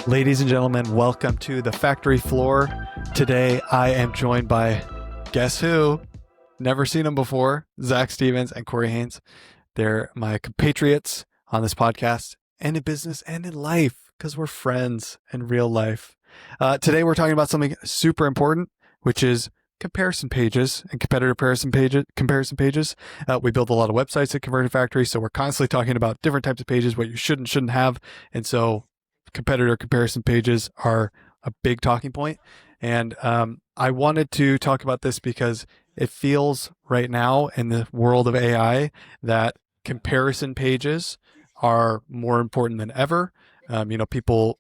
Ladies and gentlemen, welcome to the factory floor. Today, I am joined by, guess who? Never seen them before, Zach Stevens and Corey Haines. They're my compatriots on this podcast and in business and in life because we're friends in real life. Today, we're talking about something super important, which is comparison pages and competitor comparison pages. We build a lot of websites at Conversion Factory, so we're constantly talking about different types of pages, what you should and shouldn't have. And so competitor comparison pages are a big talking point. And I wanted to talk about this because it feels right now in the world of AI that comparison pages are more important than ever. People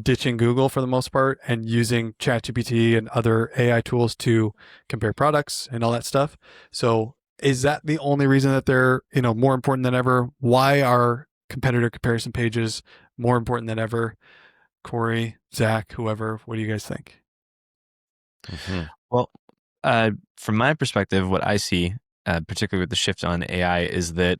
ditching Google for the most part and using ChatGPT and other AI tools to compare products and all that stuff. So is that the only reason that they're, more important than ever? Why are competitor comparison pages more important than ever? Corey, Zach, whoever, what do you guys think? Mm-hmm. Well, from my perspective, what I see, particularly with the shift on AI, is that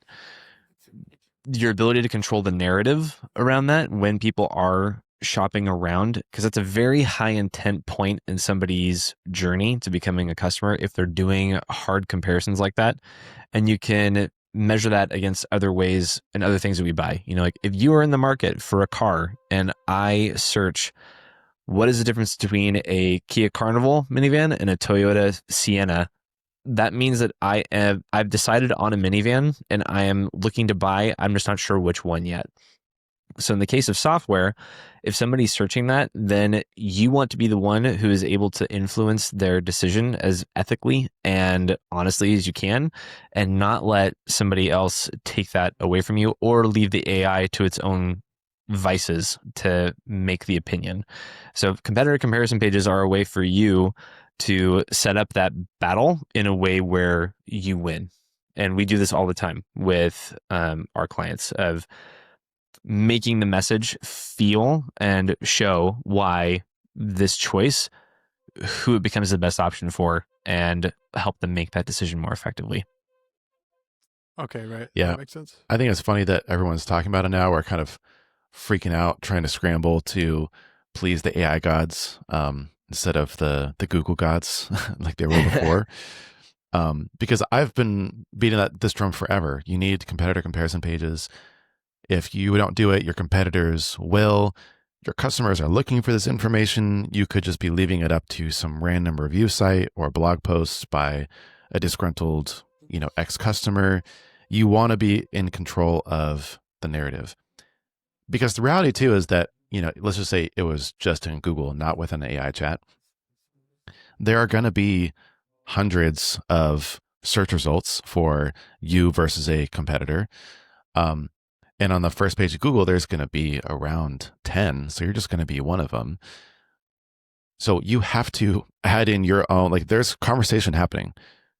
your ability to control the narrative around that when people are shopping around, because that's a very high intent point in somebody's journey to becoming a customer if they're doing hard comparisons like that. And you can measure that against other ways and other things that we buy. Like if you are in the market for a car and I search what is the difference between a Kia Carnival minivan and a Toyota Sienna, that means that I've decided on a minivan and I am looking to buy. I'm just not sure which one yet. So in the case of software, if somebody's searching that, then you want to be the one who is able to influence their decision as ethically and honestly as you can, and not let somebody else take that away from you or leave the AI to its own vices to make the opinion. So competitor comparison pages are a way for you to set up that battle in a way where you win. And we do this all the time with our clients of making the message feel and show why this choice, who it becomes the best option for, and help them make that decision more effectively. Okay, right. Yeah. That makes sense. I think it's funny that everyone's talking about it now. We're kind of freaking out, trying to scramble to please the AI gods instead of the Google gods like they were before. Because I've been beating this drum forever. You need competitor comparison pages. If you don't do it, your competitors will. Your customers are looking for this information. You could just be leaving it up to some random review site or blog posts by a disgruntled, ex-customer. You want to be in control of the narrative. Because the reality too is that, let's just say it was just in Google, not with an AI chat. There are going to be hundreds of search results for you versus a competitor. And on the first page of Google, there's going to be around 10. So you're just going to be one of them. So you have to add in your own, there's conversation happening.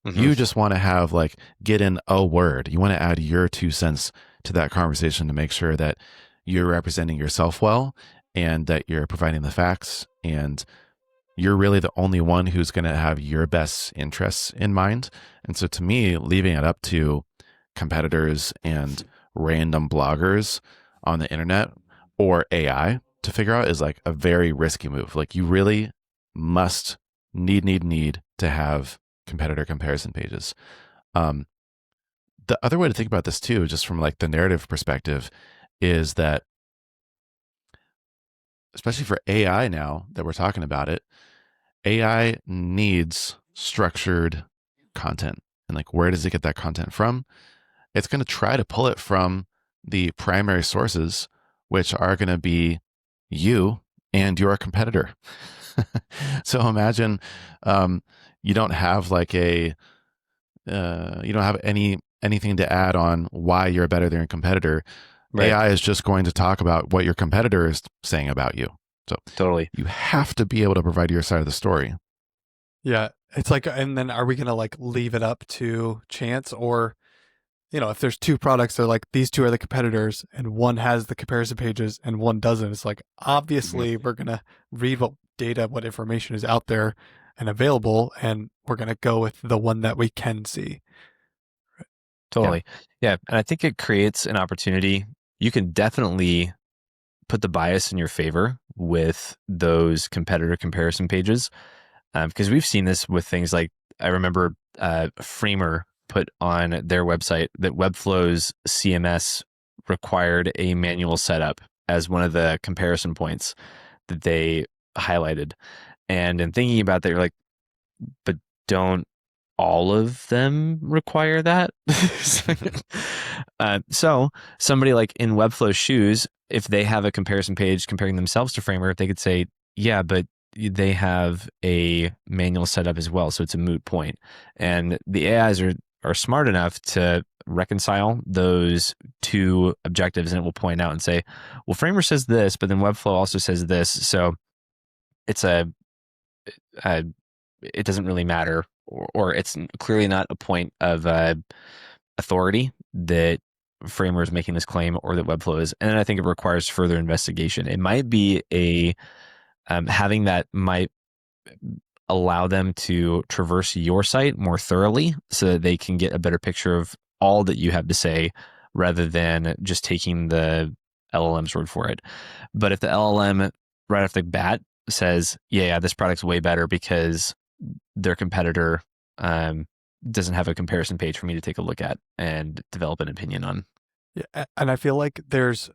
Mm-hmm. You just want to have get in a word. You want to add your 2 cents to that conversation to make sure that you're representing yourself well and that you're providing the facts and you're really the only one who's going to have your best interests in mind. And so to me, leaving it up to competitors and random bloggers on the internet or AI to figure out is a very risky move. You really must need to have competitor comparison pages. The other way to think about this too, just from the narrative perspective, is that especially for AI now that we're talking about it, AI needs structured content. And where does it get that content from? It's going to try to pull it from the primary sources, which are going to be you and your competitor. So imagine you don't have you don't have anything to add on why you're better than your competitor. Right. AI is just going to talk about what your competitor is saying about you. So totally, you have to be able to provide your side of the story. Yeah, it's and then are we going to leave it up to chance, or if there's 2 products, they're these 2 are the competitors and one has the comparison pages and one doesn't. It's obviously we're going to read what information is out there and available, and we're going to go with the one that we can see. Totally. Yeah. And I think it creates an opportunity. You can definitely put the bias in your favor with those competitor comparison pages. Because we've seen this with things like, I remember Framer put on their website that Webflow's CMS required a manual setup as one of the comparison points that they highlighted. And in thinking about that, you're like, but don't all of them require that? So somebody like in Webflow's shoes, if they have a comparison page comparing themselves to Framer, they could say, yeah, but they have a manual setup as well, so it's a moot point. And the AIs are smart enough to reconcile those two objectives, and it will point out and say, well, Framer says this, but then Webflow also says this, so it's it doesn't really matter, or it's clearly not a point of authority that Framer is making this claim or that Webflow is. And I think it requires further investigation. It might be having that might allow them to traverse your site more thoroughly so that they can get a better picture of all that you have to say rather than just taking the LLM's word for it. But if the LLM right off the bat says, yeah, this product's way better because their competitor doesn't have a comparison page for me to take a look at and develop an opinion on. Yeah, and I feel like there's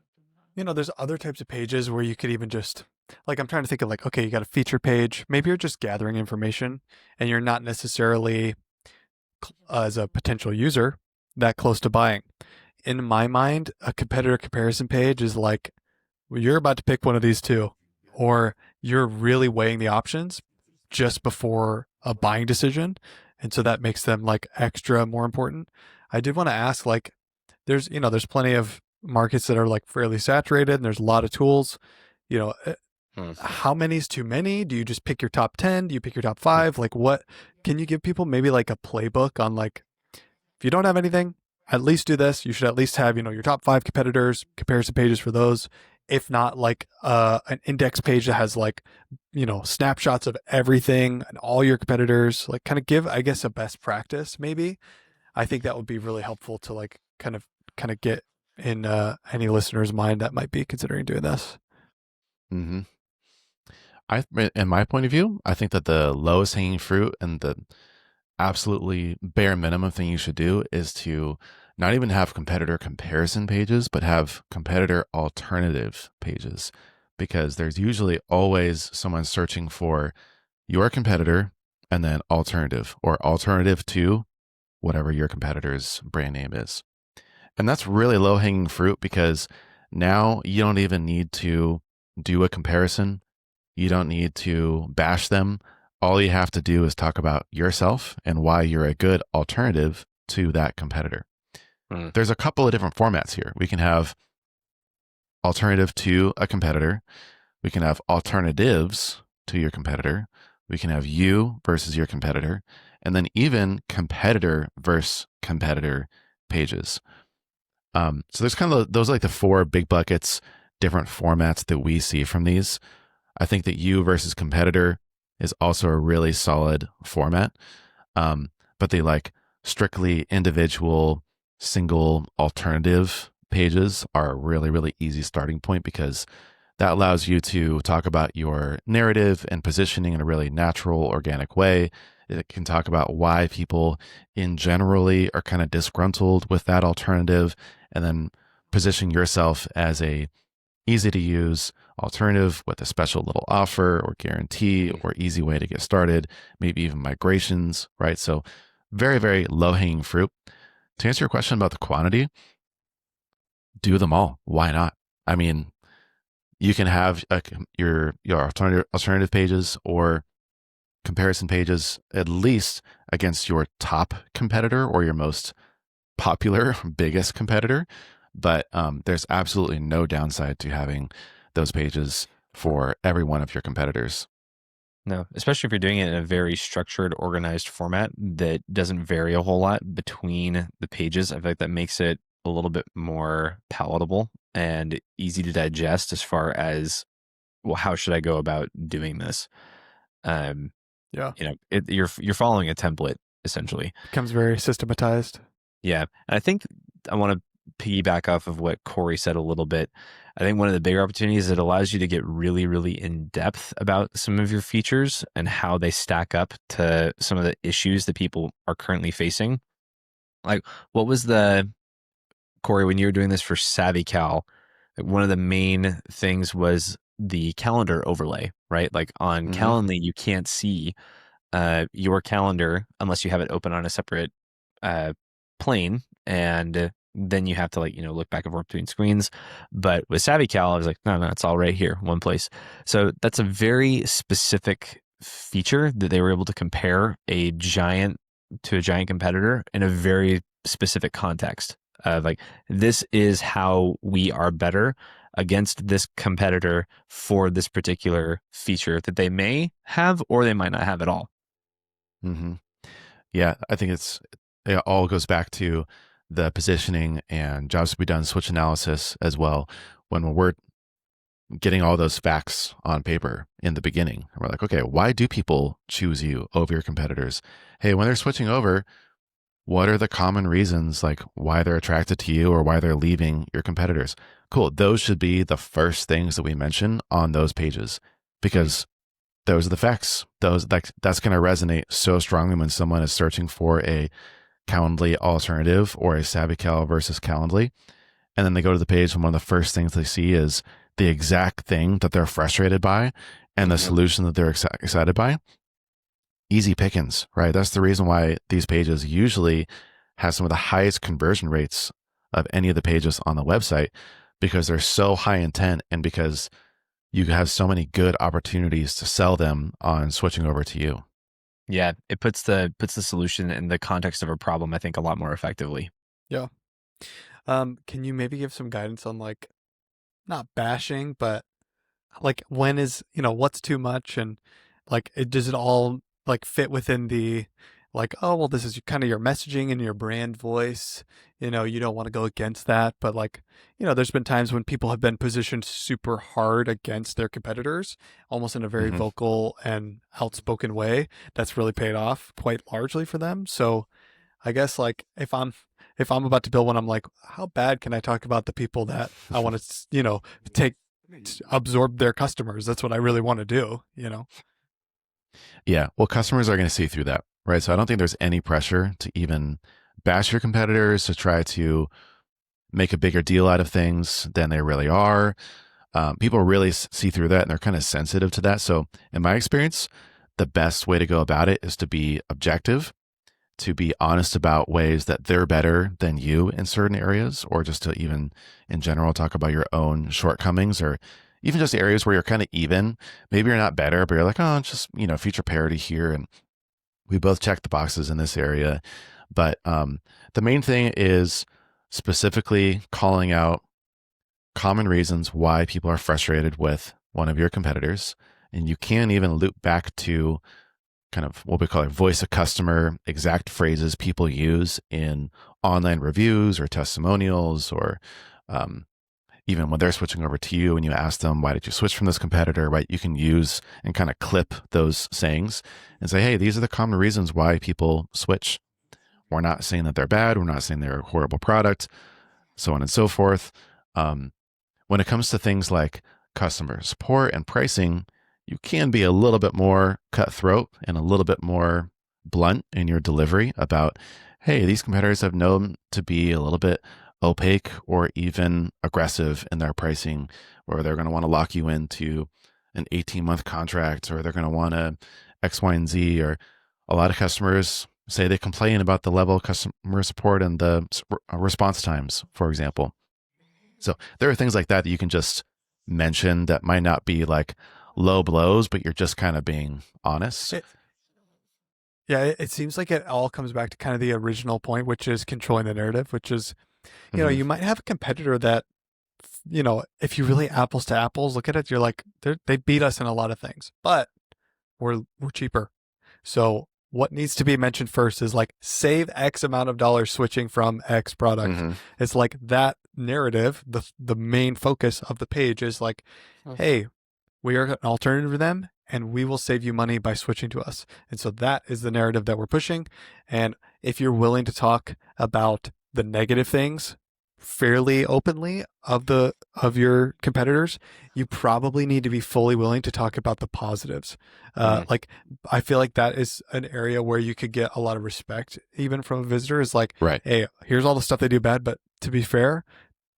other types of pages where you could even just, like, I'm trying to think of, like, okay, you got a feature page. Maybe you're just gathering information and you're not necessarily, as a potential user, that close to buying. In my mind, a competitor comparison page is like, well, you're about to pick one of these two, or you're really weighing the options just before a buying decision. And so that makes them like extra more important. I did want to ask, like, there's plenty of markets that are like fairly saturated and there's a lot of tools. How many is too many? Do you just pick your top 10? Do you pick your top 5? Like, what can you give people maybe like a playbook on, like, if you don't have anything, at least do this. You should at least have, your top 5 competitors, comparison pages for those. If not, like an index page that has like, snapshots of everything and all your competitors, like kind of give, I guess, a best practice maybe. I think that would be really helpful to like kind of get in any listener's mind that might be considering doing this. Mm-hmm. In my point of view, I think that the lowest hanging fruit and the absolutely bare minimum thing you should do is to not even have competitor comparison pages, but have competitor alternative pages, because there's usually always someone searching for your competitor and then alternative or alternative to whatever your competitor's brand name is. And that's really low hanging fruit because now you don't even need to do a comparison. You don't need to bash them. All you have to do is talk about yourself and why you're a good alternative to that competitor. There's a couple of different formats here. We can have alternative to a competitor. We can have alternatives to your competitor. We can have you versus your competitor. And then even competitor versus competitor pages. So there's kind of those are like the 4 big buckets, different formats that we see from these. I think that you versus competitor is also a really solid format. But they like strictly individual single alternative pages are a really, really easy starting point because that allows you to talk about your narrative and positioning in a really natural, organic way. It can talk about why people in generally are kind of disgruntled with that alternative, and then position yourself as a easy to use alternative with a special little offer or guarantee or easy way to get started, maybe even migrations, right? So very, very low hanging fruit. To answer your question about the quantity, do them all. Why not? I mean, you can have your alternative pages or comparison pages at least against your top competitor or your most popular, biggest competitor. But there's absolutely no downside to having those pages for every one of your competitors. No, especially if you're doing it in a very structured, organized format that doesn't vary a whole lot between the pages. I feel like that makes it a little bit more palatable and easy to digest as far as, well, how should I go about doing this? Yeah. You're following a template essentially. Becomes very systematized. Yeah. And I think I want to piggyback off of what Corey said a little bit, I think one of the bigger opportunities is it allows you to get really, really in depth about some of your features and how they stack up to some of the issues that people are currently facing. Like, what was Corey, when you were doing this for SavvyCal, like one of the main things was the calendar overlay, right? Like on Calendly, you can't see your calendar unless you have it open on a separate plane, and then you have to look back and forth between screens. But with SavvyCal, I was like, no, it's all right here, one place. So that's a very specific feature that they were able to compare a giant to a giant competitor in a very specific context. Like, this is how we are better against this competitor for this particular feature that they may have or they might not have at all. Mm-hmm. Yeah, I think it all goes back to the positioning and jobs to be done, switch analysis as well. When we're getting all those facts on paper in the beginning, we're like, okay, why do people choose you over your competitors? Hey, when they're switching over, what are the common reasons, like why they're attracted to you or why they're leaving your competitors? Cool. Those should be the first things that we mention on those pages, because those are the facts. That's going to resonate so strongly when someone is searching for a Calendly alternative or a SavvyCal versus Calendly. And then they go to the page and one of the first things they see is the exact thing that they're frustrated by and the solution that they're excited by. Easy pickings, right? That's the reason why these pages usually have some of the highest conversion rates of any of the pages on the website, because they're so high intent and because you have so many good opportunities to sell them on switching over to you. Yeah, it puts the solution in the context of a problem, I think, a lot more effectively. Yeah. Can you maybe give some guidance on, like, not bashing, but like when is, what's too much, and like does it all like fit within the, like, oh well, this is kind of your messaging and your brand voice, you don't want to go against that, but like, there's been times when people have been positioned super hard against their competitors, almost in a very vocal and outspoken way that's really paid off quite largely for them. So I guess, like, if I'm about to build one, I'm like, how bad can I talk about the people that I want to, absorb their customers? That's what I really want to do, Yeah. Well, customers are going to see through that, right? So I don't think there's any pressure to even bash your competitors, to try to make a bigger deal out of things than they really are. People really see through that and they're kind of sensitive to that. So in my experience, the best way to go about it is to be objective, to be honest about ways that they're better than you in certain areas, or just to even in general talk about your own shortcomings, or even just areas where you're kind of even. Maybe you're not better, but you're like, oh, just, feature parity here. And we both check the boxes in this area. But the main thing is specifically calling out common reasons why people are frustrated with one of your competitors. And you can even loop back to kind of what we call a voice of customer, exact phrases people use in online reviews or testimonials, or even when they're switching over to you and you ask them, why did you switch from this competitor, right? You can use and kind of clip those sayings and say, hey, these are the common reasons why people switch. We're not saying that they're bad. We're not saying they're a horrible product, so on and so forth. When it comes to things like customer support and pricing, you can be a little bit more cutthroat and a little bit more blunt in your delivery about, hey, these competitors have known to be a little bit opaque or even aggressive in their pricing, or they're going to want to lock you into an 18-month contract, or they're going to want to X, Y, and Z. Or a lot of customers say they complain about the level of customer support and the response times, for example. So there are things like that you can just mention that might not be like low blows, but you're just kind of being honest. It seems like it all comes back to kind of the original point, which is controlling the narrative, which is, you might have a competitor that, if you really apples to apples look at it, you're like, they beat us in a lot of things, but we're cheaper. So what needs to be mentioned first is like, save X amount of dollars switching from X product. It's like that narrative, the main focus of the page is like, hey, we are an alternative to them and we will save you money by switching to us. And so that is the narrative that we're pushing. And if you're willing to talk about the negative things fairly openly of your competitors, you probably need to be fully willing to talk about the positives. Like, I feel like that is an area where you could get a lot of respect even from a visitor. Is like, Right. hey, here's all the stuff they do bad, but to be fair,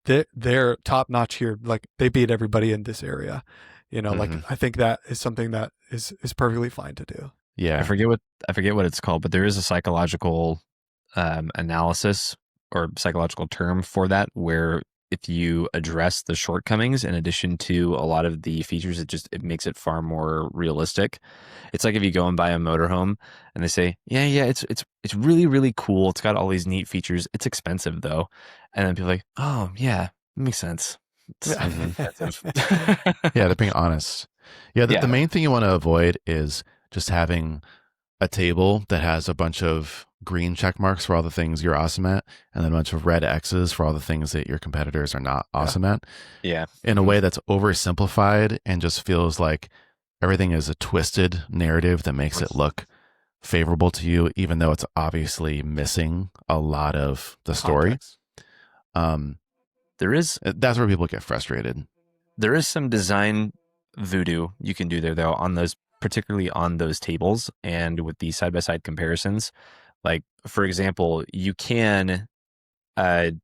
they're top notch here. Like, they beat everybody in this area. Like, I think that is something that is perfectly fine to do. Yeah. I forget what it's called, but there is a psychological analysis or psychological term for that, where if you address the shortcomings in addition to a lot of the features, it makes it far more realistic. It's like if you go and buy a motorhome and they say, yeah, it's really, really cool. It's got all these neat features. It's expensive though. And then people are like, oh yeah, makes sense. It's expensive. Yeah, they're being honest. Yeah, the main thing you want to avoid is just having a table that has a bunch of green check marks for all the things you're awesome at, and then a bunch of red X's for all the things that your competitors are not awesome at. Yeah. In a way that's oversimplified and just feels like everything is a twisted narrative that makes it look favorable to you, even though it's obviously missing a lot of the story. That's where people get frustrated. There is some design voodoo you can do there though, particularly on those tables and with the side-by-side comparisons. Like, for example, you can, like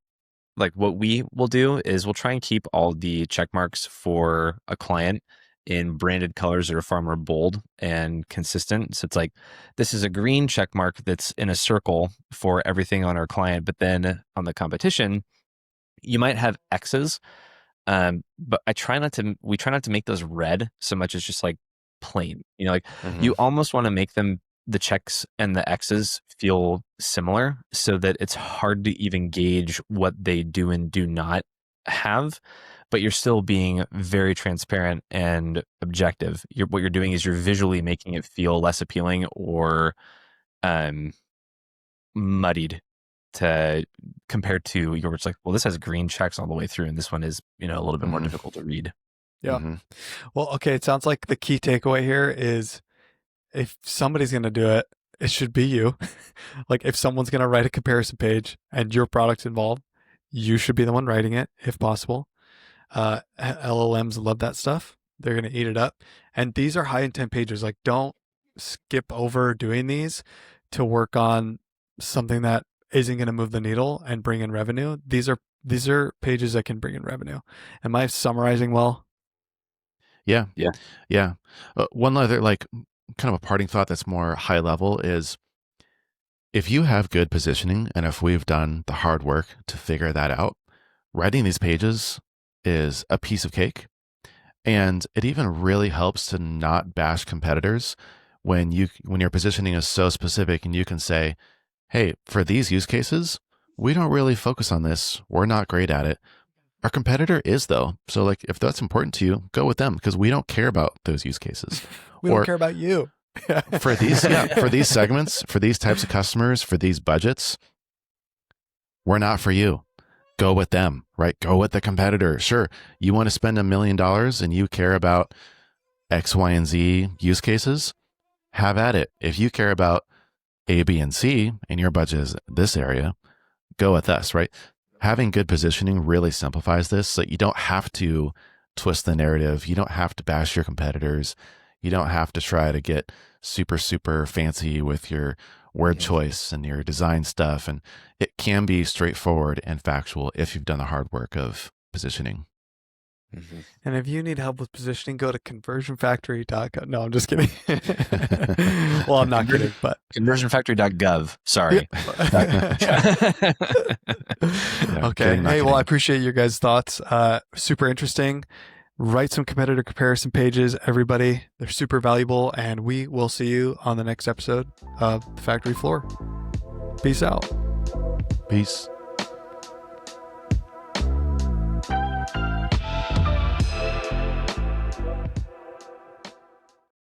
what we will do is we'll try and keep all the check marks for a client in branded colors that are far more bold and consistent. So it's like, this is a green check mark that's in a circle for everything on our client. But then on the competition, you might have X's. But we try not to make those red so much as just like plain, you almost want to make the checks and the X's feel similar so that it's hard to even gauge what they do and do not have, but you're still being very transparent and objective. What you're doing is you're visually making it feel less appealing or muddied compared to yours. Like, well, this has green checks all the way through and this one is, a little bit more difficult to read. Yeah. Well, okay. It sounds like the key takeaway here is if somebody's going to do it, it should be you. Like, if someone's going to write a comparison page and your product's involved, you should be the one writing it if possible. LLMs love that stuff. They're going to eat it up. And these are high intent pages. Like, don't skip over doing these to work on something that isn't going to move the needle and bring in revenue. These are pages that can bring in revenue. Am I summarizing well? Yeah. One other kind of a parting thought that's more high level is, if you have good positioning and if we've done the hard work to figure that out, writing these pages is a piece of cake. And it even really helps to not bash competitors when your positioning is so specific and you can say, hey, for these use cases, we don't really focus on this. We're not great at it. Our competitor is though. So if that's important to you, go with them because we don't care about those use cases. We don't care about you. for these segments, for these types of customers, for these budgets, we're not for you. Go with them, right? Go with the competitor. Sure. You want to spend $1 million and you care about X, Y, and Z use cases, have at it. If you care about A, B, and C and your budget is this area, go with us, right? Having good positioning really simplifies this so that you don't have to twist the narrative. You don't have to bash your competitors. You don't have to try to get super, super fancy with your word choice and your design stuff. And it can be straightforward and factual if you've done the hard work of positioning. And if you need help with positioning, go to conversionfactory.gov. No, I'm just kidding. Well, I'm not kidding, but conversionfactory.gov. Sorry. Okay. Hey, well, I appreciate your guys' thoughts. Super interesting. Write some competitor comparison pages, everybody. They're super valuable, and we will see you on the next episode of The Factory Floor. Peace out. Peace.